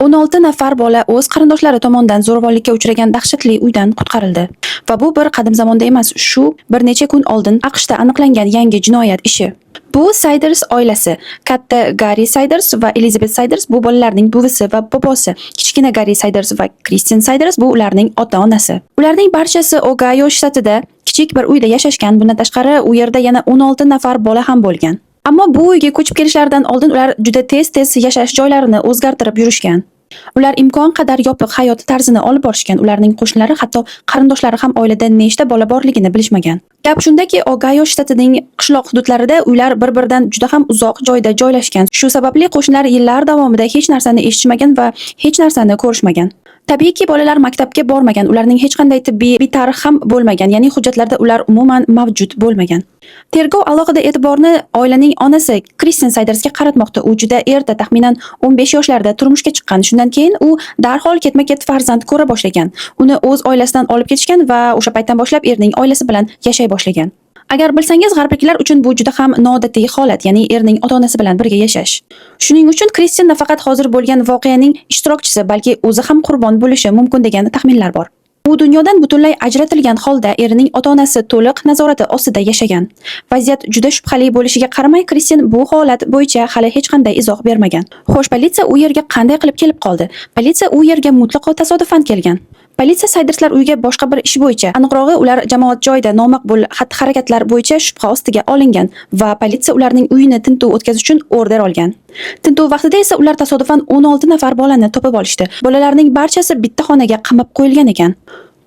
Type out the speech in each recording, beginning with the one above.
16 nafar bola o'z qarindoshlari tomonidan zo'ravonlikka uchragan dahshatli uydan qutqarildi. Va bu bir qadim zamonda emas, shu bir necha kun oldin AQShda aniqlangan yangi jinoyat ishi. Bu Sayders oilasi. Katta Gary Sayders va Elizabeth Sayders bu bolalarning buvisi va bobosi. Kichkina Gary Sayders va Kristen Sayders bu ularning ota-onasi. Ularning barchasi Ogayo shtatida kichik bir uyda yashashgan. Bundan tashqari, u yerda yana 16 nafar bola ham bo'lgan. Ammo bu uyga ko'chib kelishlaridan oldin ular juda tez yashash joylarini o'zgartirib yurishgan. Ular imkon qadar yopiq hayot tarzini olib borishgan. Ularning qo'shnilari, hatto qarindoshlari ham oilada nechta bola borligini bilishmagan. Gap shundaki, Ogayo shtatining qishloq hududlarida uylar bir-biridan juda ham uzoq joyda joylashgan. Shu sababli qo'shnilar yillar davomida hech narsani eshitmagan va hech narsani ko'rishmagan. Tabiiyki, bolalar maktabga bormagan, ularning hech qanday tibbiy tarix ham bo'lmagan, ya'ni hujjatlarda ular umuman mavjud bo'lmagan. Tergov alohida e'tiborni oilaning onasi Kristen Saydersga qaratmoqda. U juda erta, taxminan 15 yoshlarda turmushga chiqqan. Shundan keyin u darhol ketma-ket farzand ko'ra boshlagan. Uni o'z oilasidan olib ketishgan va o'sha paytdan boshlab erning oilasi bilan yashay boshlagan. Agar bilsangiz, g'arbliklar uchun bu juda ham noodatiy holat, ya'ni erning ota-onasi bilan birga yashash. Shuning uchun Kristen nafaqat hozir bo'lgan voqeaning ishtirokchisi, balki o'zi ham qurbon bo'lishi mumkin degan taxminlar bor. U dunyodan butunlay ajratilgan holda erining ota-onasi to'liq nazorati ostida yashagan. Vaziyat juda shubhali bo'lishiga qaramay, Kristen bu holat bo'yicha hali hech qanday izoh bermagan. Xo'sh, politsiya u yerga qanday qilib kelib qoldi? Politsiya u yerga mutlaqo tasodifan kelgan. Politsiya Sayderslar uyiga boshqa bir ish bo'yicha, aniqrog'i ular jamoat joyida nomaqbul xatti-harakatlar bo'yicha shubha ostiga olingan va politsiya ularning uyini tintuv o'tkazish uchun order olgan. Tintuv vaqtida esa ular tasodifan 16 nafar bolani topib olishdi. Bolalarning barchasi bitta xonaga qamab qo'yilgan ekan.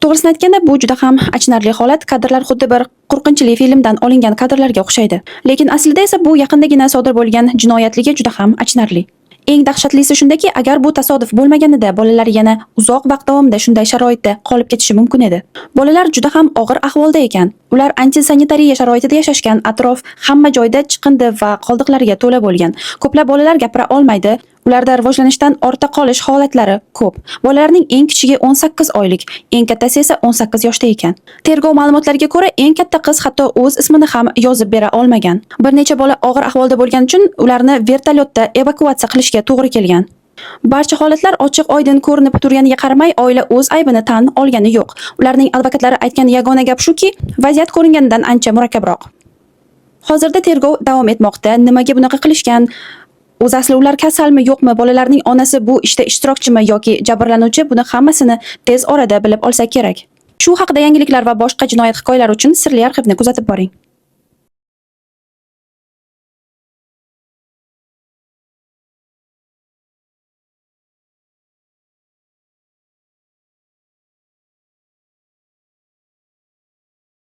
To'g'risini aytganda, bu juda ham achinarli holat. Kadrlar xuddi bir qo'rqinchli filmdan olingan kadrlarga o'xshaydi. Lekin aslida esa bu yaqindagina sodir bo'lgan jinoyatligi juda ham achinarli. Eng dahshatlisi shundaki, agar bu tasodif bo'lmaganida bolalar yana uzoq vaqt davomida shunday sharoitda qolib ketishi mumkin edi. Bolalar juda ham og'ir ahvolda ekan. Ular antisanitariya sharoitida yashashgan, atrof hamma joyda chiqindi va qoldiqlarga to'la bo'lgan. Ko'plab bolalar gapira olmaydi. Ularda rivojlanishdan ortda qolish holatlari ko'p. Bolalarning eng kichigi 18 oylik, eng kattasi esa 18 yoshda ekan. Tergov ma'lumotlariga ko'ra, eng katta qiz hatto o'z ismini ham yozib bera olmagan. Bir necha bola og'ir ahvolda bo'lgani uchun ularni vertolyotda evakuatsiya qilishga to'g'ri kelgan. Barcha holatlar ochiq-oydin ko'rinib turganiga qaramay, oila o'z aybini tan olgani yo'q. Ularning advokatlari aytgan yagona gap shuki, vaziyat ko'ringanidan ancha murakkabroq. Hozirda tergov davom etmoqda. Nimaga bunaqa qilishgan? O'zi asli ular kasalmi, yo'qmi, bolalarning onasi bu ishda ishtirokchimi yoki jabrlanuvchi, buni hammasini tez orada bilib olsa kerak. Shu haqida yangiliklar va boshqa jinoyat hikoyalari uchun Sirli arxivni kuzatib boring.